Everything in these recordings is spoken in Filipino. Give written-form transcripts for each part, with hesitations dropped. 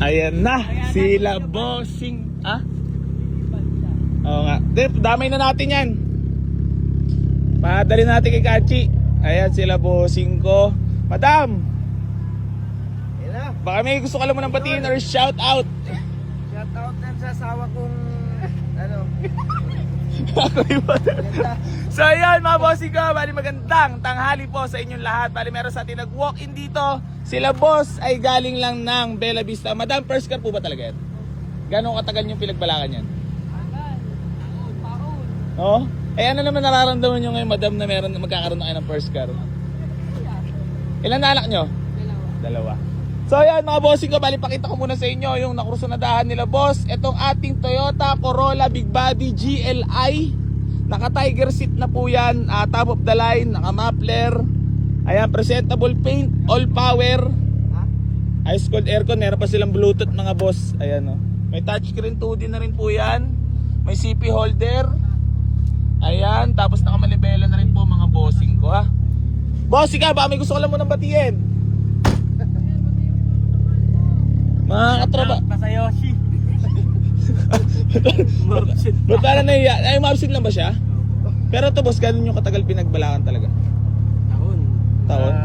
Ayan na, sila bossing. Ah? Oo nga. Damay na natin yan. Padali natin kay Kachi. Ayan sila bossing ko. Madam! Baka may gusto ka lang mo ng batiin or shout out. Shout out din sa asawa kong ano. So ayan mga bossing ko, bali magandang tanghali po sa inyong lahat. Bali meron sa atin nag-walk-in dito. Sila boss ay galing lang ng Bella Vista. Madam, first car po ba talaga yan? Gano'ng katagal yung pinagbalakan yan? Oo? Eh ano naman nararamdaman nyo ngayon madam na meron magkakaroon na kayo ng first car? Ilan na anak nyo? Dalawa. So ayan mga bossing ko, bali pakita ko muna sa inyo yung nakursunadahan nila boss. Itong ating Toyota Corolla Big Body GLI. Naka Tiger seat na po yan, top of the line, naka muffler. Ayan, presentable paint, all power. Ice cold aircon, meron pa silang Bluetooth mga boss. Ayan o. May touchscreen 2D na rin po yan. May CP holder. Ayan, tapos nakamalibela na rin po mga bossing ko ha. Bossing ka, baka may gusto ko lang mo ng batiin. Mga katropa. Masayoshi. Ba't parang nahiya? Ay, ma-absent lang ba siya? Pero to boss, ganun yung katagal pinagbalakan talaga? Taon?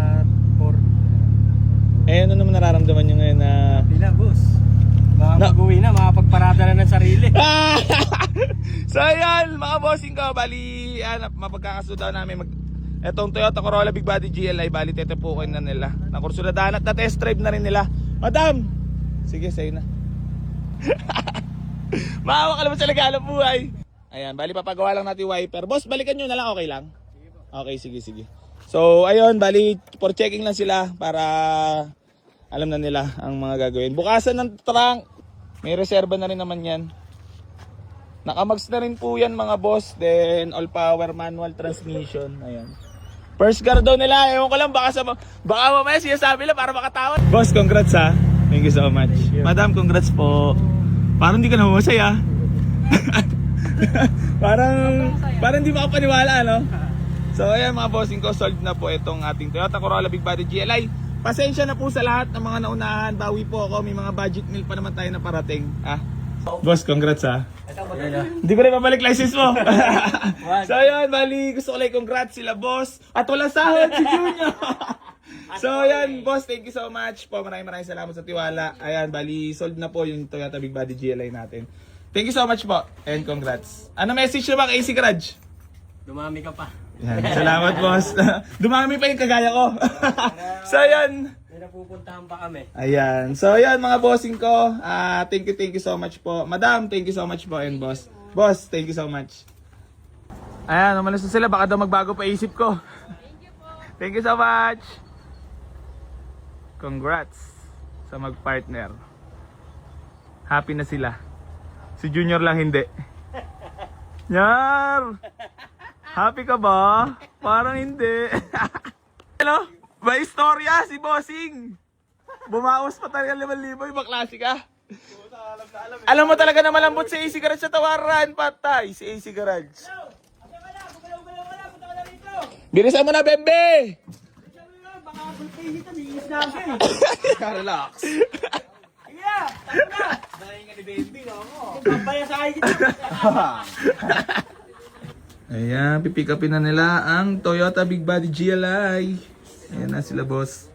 4. Eh, ano naman nararamdaman nyo ngayon na... Pila, boss. Baka mag-uwi na, makapagparada na ng sarili. So ayan, mga bossing ko, bali, mapagkakasudaw namin etong Toyota Corolla Big Body GLI, bali tetepukin na nila. Nakursudahan at na-test drive na rin nila. Madam! Sige, sa'yo na. Maawa ka naman sa legal buhay. Ayan, bali papagawa lang natin wiper. Boss, balikan nyo na lang, okay lang? Okay, sige. So, ayun, bali, for checking lang sila para alam na nila ang mga gagawin. Bukasan ng trunk, may reserva na rin naman yan. Nakamags na rin po yan mga boss. Then, all power manual transmission. Ayan. First car daw nila. Ewan ko lang, baka mamaya siya sabi lang para makatawad. Boss, congrats ha. Thank you so much. Madam, congrats po. Parang hindi ka na masaya. parang hindi makapaniwala, no? So ayan mga bossing ko, solved na po itong ating Toyota Corolla Big Body GLI. Pasensya na po sa lahat ng mga naunahan. Bawi po ako, may mga budget meal pa naman tayo na parating. Boss, congrats ha. Hindi ko rin mabalik license mo. So ayan, bali, gusto ko lang congrats sila boss. At wala sahod si Junior. So ayan boss, thank you so much po. Maraming salamat sa tiwala. Ayan, bali, solved na po yung Toyota Big Body GLI natin. Thank you so much po and congrats. Ano message na ba kay AC Garage? Dumami ka pa. Yan, salamat boss. Dumami pa yung kagaya ko. So ayan. May napupuntahan pa kami. Ayan. So ayan mga bossing ko. Thank you so much po. Madam, thank you so much po and boss. Boss, thank you so much. Ayan, umalis na sila. Baka daw magbago pa isip ko. Thank you po. Thank you so much. Congrats sa mag-partner. Happy na sila. Si Junior lang hindi. Nyar! Happy ka ba? Parang hindi. Hello? May istorya si Bossing. Bumaos pa talaga 5,000. Ibang klase ka. Alam mo talaga na malambot si AC Garage sa tawaran. Patay si AC Garage. Bilisan mo na, Bembe! Relax. Ayan, pipick upin na nila ang Toyota Big Body GLI. Ayan na sila boss.